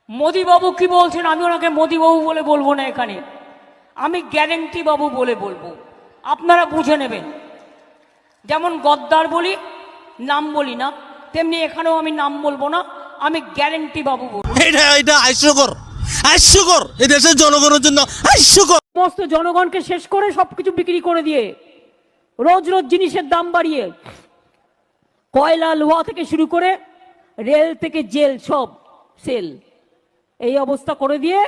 মোদি বাবু কি বলছেন, আমি ওনাকে মোদি বাবু বলে বলবো না, এখানে আমি গ্যারেন্টি বাবু বলে বলবো, আপনারা বুঝে নেবেন। যেমন গদ্দার বলি, নাম বলি না, তেমনি এখানেও আমি নাম বলবো না, আমি গ্যারেন্টি বাবু বলবো। এটা হাস্যকর, হাস্যকর, এই দেশের জনগণের জন্য হাস্যকর। সমস্ত জনগণকে শেষ করে সবকিছু বিক্রি করে দিয়ে, রোজ রোজ জিনিসের দাম বাড়িয়ে, কয়লা লোহা থেকে শুরু করে রেল থেকে জেল সব সেল, এই অবস্থা করে দিয়ে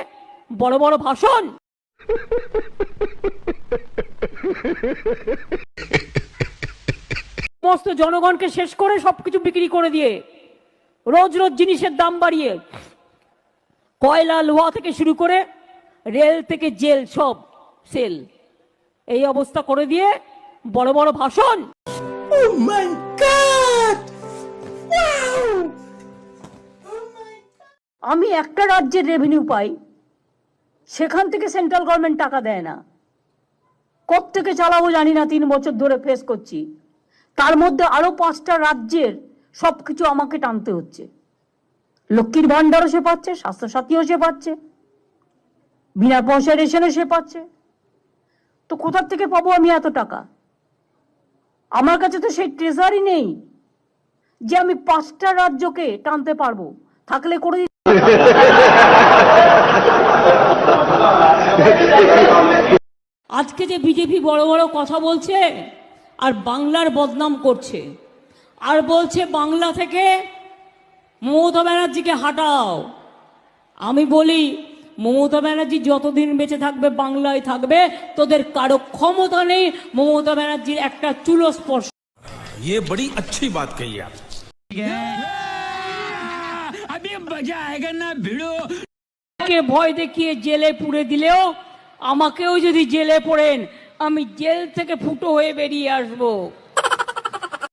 বড় বড় ভাষণ। সমস্ত জনগণকে শেষ করে সবকিছু বিক্রি করে দিয়ে, রোজ রোজ জিনিসের দাম বাড়িয়ে, কয়লা লোহা থেকে শুরু করে রেল থেকে জেল সব সেল, এই অবস্থা করে দিয়ে বড় বড় ভাষণ। Oh my God! Wow! আমি একটা রাজ্যের রেভিনিউ পাই, সেখান থেকে সেন্ট্রাল গভর্নমেন্ট টাকা দেয় না। কোত্থেকে চালাবো জানি না, 3 বছর ধরে ফেস করছি। তার মধ্যে আরো 5টা রাজ্যের সবকিছু আমাকে টানতে হচ্ছে। লক্ষ্মীর ভান্ডারও সে পাচ্ছে, স্বাস্থ্যসাথীও সে পাচ্ছে, বিনা পয়সা রেশনও সে পাচ্ছে। তো কোথা থেকে পাবো আমি এত টাকা? আমার কাছে তো সেই ট্রেজারই নেই যে আমি 5টা রাজ্যকে টানতে পারবো। থাকলে করে আজকে যে বিজেপি বড় বড় কথা বলছে আর বাংলার বদনাম করছে, আর বলছে বাংলা থেকে মমতা ব্যানার্জিকে হাঁটাও। আমি বলি, মমতা ব্যানার্জি যতদিন বেঁচে থাকবে বাংলায় থাকবে, তোদের কারো ক্ষমতা নেই মমতা ব্যানার্জির একটা চুলো স্পর্শ। ये बड़ी अच्छी बात कही आप। अभी मजा आएगा ना भिड़ो। কে ভয় দেখিয়ে জেলে পুরে দিলেও, আমাকেও যদি জেলে পড়েন আমি জেল থেকে ফুটো হয়ে বেরিয়ে আসবো।